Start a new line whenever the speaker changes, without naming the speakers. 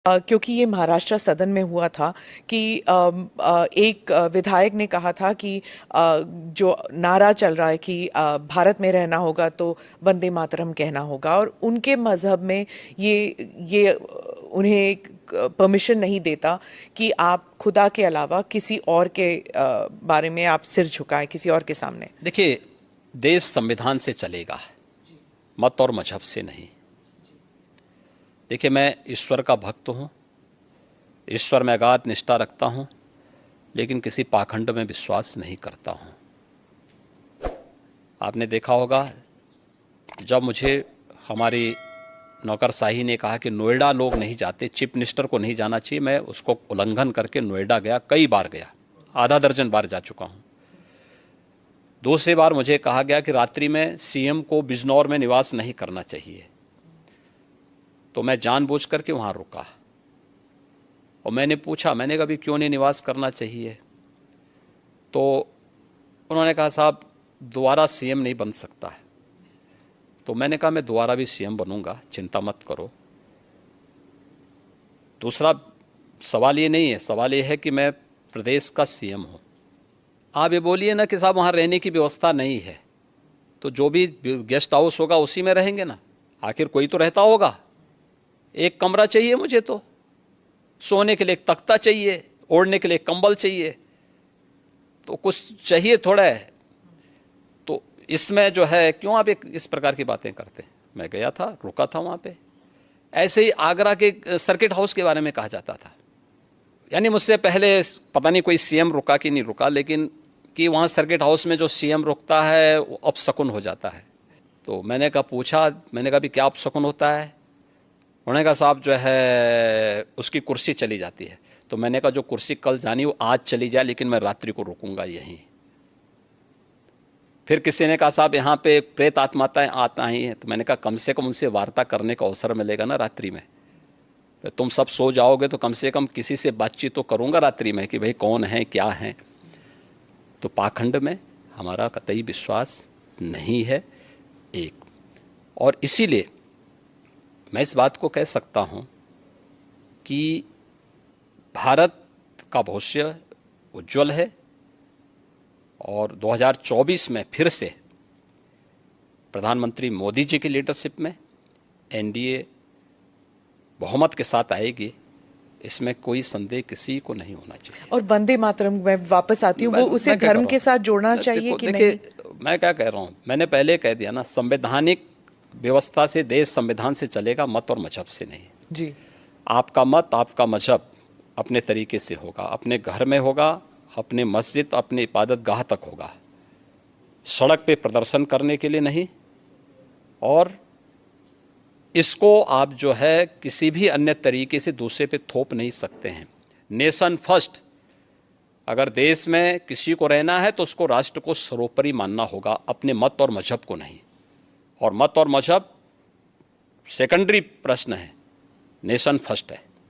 क्योंकि ये महाराष्ट्र सदन में हुआ था कि एक विधायक ने कहा था कि जो नारा चल रहा है कि भारत में रहना होगा तो वंदे मातरम कहना होगा, और उनके मजहब में ये उन्हें परमिशन नहीं देता कि आप खुदा के अलावा किसी और के बारे में आप सिर झुकाएं किसी और के सामने।
देखिए, देश संविधान से चलेगा, मत और मजहब से नहीं। देखिए, मैं ईश्वर का भक्त हूँ, ईश्वर में अगाध निष्ठा रखता हूँ, लेकिन किसी पाखंड में विश्वास नहीं करता हूँ। आपने देखा होगा, जब मुझे हमारी नौकरशाही ने कहा कि नोएडा लोग नहीं जाते, चीफ मिनिस्टर को नहीं जाना चाहिए, मैं उसको उल्लंघन करके नोएडा गया, कई बार गया, आधा दर्जन बार जा चुका हूँ। दूसरी बार मुझे कहा गया कि रात्रि में सीएम को बिजनौर में निवास नहीं करना चाहिए, तो मैं जानबूझ करके वहाँ रुका और मैंने पूछा, मैंने कहा, क्यों नहीं निवास करना चाहिए? तो उन्होंने कहा, साहब दोबारा सीएम नहीं बन सकता है। तो मैंने कहा, मैं दोबारा भी सीएम बनूंगा, चिंता मत करो। दूसरा सवाल ये नहीं है, सवाल ये है कि मैं प्रदेश का सीएम हूँ। आप ये बोलिए ना कि साहब वहाँ रहने की व्यवस्था नहीं है, तो जो भी गेस्ट हाउस होगा उसी में रहेंगे ना, आखिर कोई तो रहता होगा। एक कमरा चाहिए मुझे, तो सोने के लिए एक तख्ता चाहिए, ओढ़ने के लिए एक कंबल चाहिए, तो कुछ चाहिए थोड़ा है। तो इसमें जो है, क्यों आप इस प्रकार की बातें करते हैं? मैं गया था, रुका था वहाँ पे। ऐसे ही आगरा के सर्किट हाउस के बारे में कहा जाता था, यानी मुझसे पहले पता नहीं कोई सीएम रुका कि नहीं रुका, लेकिन कि वहाँ सर्किट हाउस में जो सीएम रुकता है वो अपशकुन हो जाता है। तो मैंने कहा, पूछा, मैंने कहा भी क्या अपशकुन होता है? उन्होंने कहा, साहब जो है उसकी कुर्सी चली जाती है। तो मैंने कहा, जो कुर्सी कल जानी वो आज चली जाए, लेकिन मैं रात्रि को रुकूंगा यहीं। फिर किसी ने कहा, साहब यहाँ पे प्रेत आत्माएं आता ही हैं। तो मैंने कहा, कम से कम उनसे वार्ता करने का अवसर मिलेगा ना रात्रि में। तो तुम सब सो जाओगे तो कम से कम किसी से बातचीत तो करूँगा रात्रि में कि भाई कौन है, क्या है। तो पाखंड में हमारा कतई विश्वास नहीं है एक, और इसीलिए मैं इस बात को कह सकता हूँ कि भारत का भविष्य उज्जवल है, और 2024 में फिर से प्रधानमंत्री मोदी जी की लीडरशिप में एनडीए बहुमत के साथ आएगी, इसमें कोई संदेह किसी को नहीं होना चाहिए।
और वंदे मातरम में वापस आती हूँ, वो उसे धर्म के साथ जोड़ना चाहिए कि नहीं?
मैं क्या कह रहा हूँ, मैंने पहले कह दिया ना, संवैधानिक व्यवस्था से देश संविधान से चलेगा, मत और मजहब से नहीं
जी।
आपका मत, आपका मजहब अपने तरीके से होगा, अपने घर में होगा, अपने मस्जिद, अपने इबादत गाह तक होगा, सड़क पे प्रदर्शन करने के लिए नहीं। और इसको आप जो है किसी भी अन्य तरीके से दूसरे पे थोप नहीं सकते हैं। नेशन फर्स्ट, अगर देश में किसी को रहना है तो उसको राष्ट्र को सर्वोपरि मानना होगा, अपने मत और मजहब को नहीं। और मत और मजहब सेकेंडरी प्रश्न है, नेशन फर्स्ट है।